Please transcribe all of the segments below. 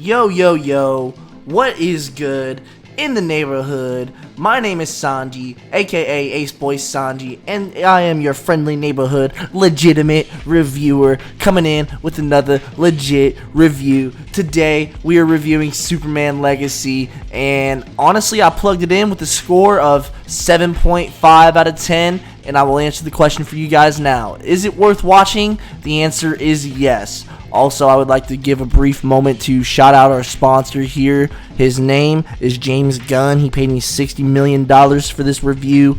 Yo, yo, yo, what is good in the neighborhood? My name is Sanji, aka Ace Boy Sanji, and I am your friendly neighborhood legitimate reviewer coming in with another legit review. Today, we are reviewing Superman Legacy, and honestly, I plugged it in with a score of 7.5 out of 10, and I will answer the question for you guys now. Is it worth watching? The answer is yes. Also, I would like to give a brief moment to shout out our sponsor here. His name is James Gunn. He paid me $60 million for this review.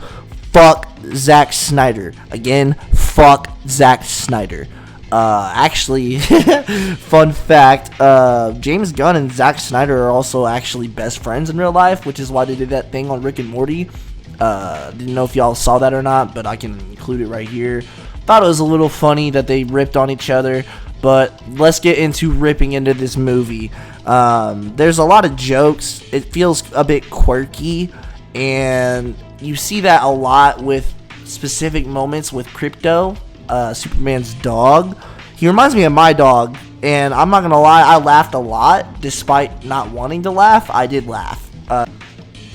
Fuck Zack Snyder. Again, fuck Zack Snyder. Actually, fun fact, James Gunn and Zack Snyder are also actually best friends in real life, which is why they did that thing on Rick and Morty. Didn't know if y'all saw that or not, but I can include it right here. Thought it was a little funny that they ripped on each other. But let's get into ripping into this movie. There's a lot of jokes. It feels a bit quirky, and you see that a lot with specific moments with Crypto, Superman's dog. He reminds me of my dog, and I'm not gonna lie, I laughed a lot. Despite not wanting to laugh, I did laugh.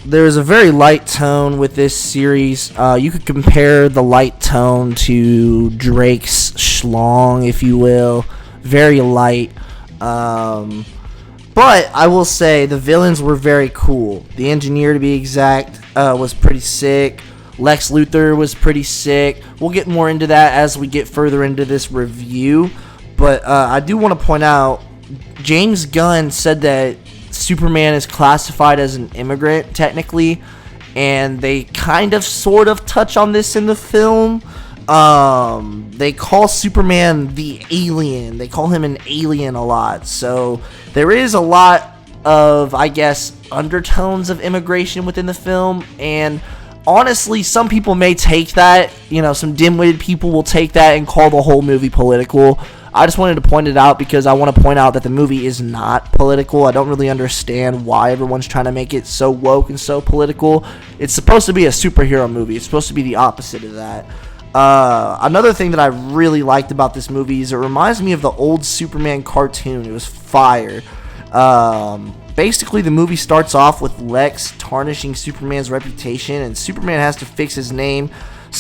There's a very light tone with this series. You could compare the light tone to Drake's Schlong, if you will. Very light. But I will say the villains were very cool. The engineer, to be exact, was pretty sick. Lex Luthor was pretty sick. We'll get more into that as we get further into this review. But I do want to point out, James Gunn said that Superman is classified as an immigrant, technically, and they kind of sort of touch on this in the film. They call Superman the alien. They call him an alien a lot. So there is a lot of, I guess, undertones of immigration within the film, and honestly, some people may take that, some dim-witted people will take that and call the whole movie political. I just wanted to point it out because I want to point out that the movie is not political. I don't really understand why everyone's trying to make it so woke and so political. It's supposed to be a superhero movie. It's supposed to be the opposite of that. Another thing that I really liked about this movie is it reminds me of the old Superman cartoon. It was fire. Basically, the movie starts off with Lex tarnishing Superman's reputation, and Superman has to fix his name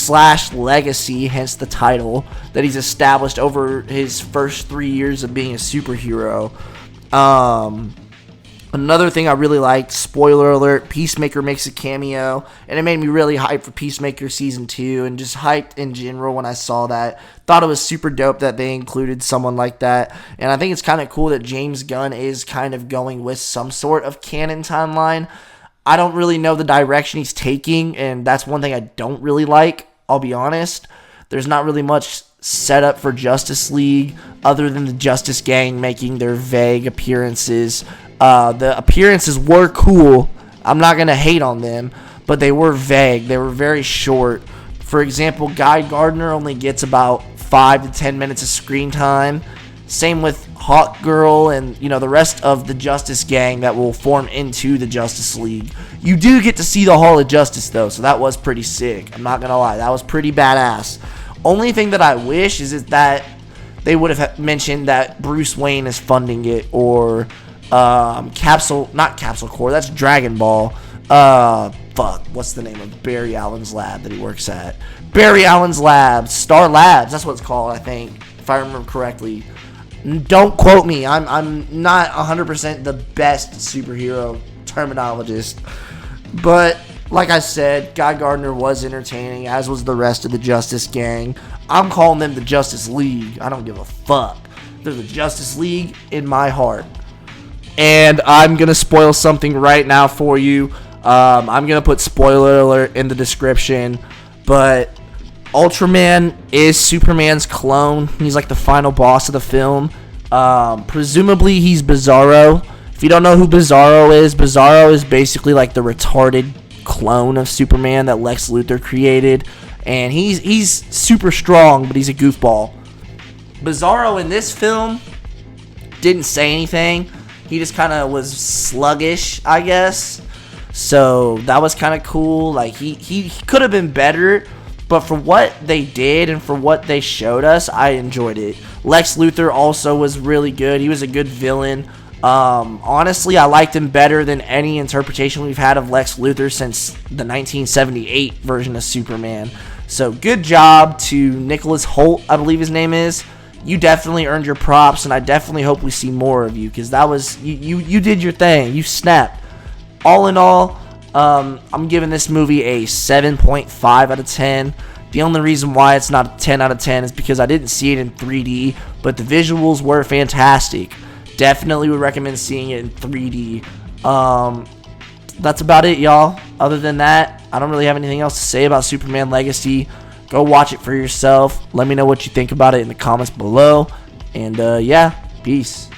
/ legacy, hence the title, that he's established over his first 3 years of being a superhero. Another thing I really liked, spoiler alert, Peacemaker makes a cameo, and it made me really hyped for Peacemaker Season 2, and just hyped in general when I saw that. Thought it was super dope that they included someone like that, and I think it's kind of cool that James Gunn is kind of going with some sort of canon timeline. I don't really know the direction he's taking, and that's one thing I don't really like, I'll be honest. There's not really much set up for Justice League other than the Justice Gang making their vague appearances. The appearances were cool. I'm not going to hate on them, but they were vague. They were very short. For example, Guy Gardner only gets about 5 to 10 minutes of screen time. Same with Hawkgirl and, the rest of the Justice Gang that will form into the Justice League. You do get to see the Hall of Justice, though, so that was pretty sick. I'm not going to lie. That was pretty badass. Only thing that I wish is that they would have mentioned that Bruce Wayne is funding it, or not Capsule Corp, that's Dragon Ball. What's the name of Barry Allen's lab that he works at? Barry Allen's lab, Star Labs, that's what it's called, I think, if I remember correctly. Don't quote me. I'm not 100% the best superhero terminologist. But, like I said, Guy Gardner was entertaining, as was the rest of the Justice Gang. I'm calling them the Justice League. I don't give a fuck. They're the Justice League in my heart. And I'm going to spoil something right now for you. I'm going to put spoiler alert in the description. But Ultraman is Superman's clone. He's like the final boss of the film. Presumably he's Bizarro. If you don't know who Bizarro is basically like the retarded clone of Superman that Lex Luthor created. And he's super strong, but he's a goofball. Bizarro in this film didn't say anything. He just kind of was sluggish, I guess. So that was kind of cool. Like he could have been better, but for what they did and for what they showed us, I enjoyed it. Lex Luthor also was really good. He was a good villain. Honestly, I liked him better than any interpretation we've had of Lex Luthor since the 1978 version of Superman. So good job to Nicholas Hoult, I believe his name is. You definitely earned your props, and I definitely hope we see more of you, because that was you did your thing. You snapped. All in all, I'm giving this movie a 7.5 out of 10. The only reason why it's not a 10 out of 10 is because I didn't see it in 3D, but the visuals were fantastic. Definitely would recommend seeing it in 3D. That's about it, y'all. Other than that, I don't really have anything else to say about Superman Legacy. Go watch it for yourself. Let me know what you think about it in the comments below. And yeah, peace.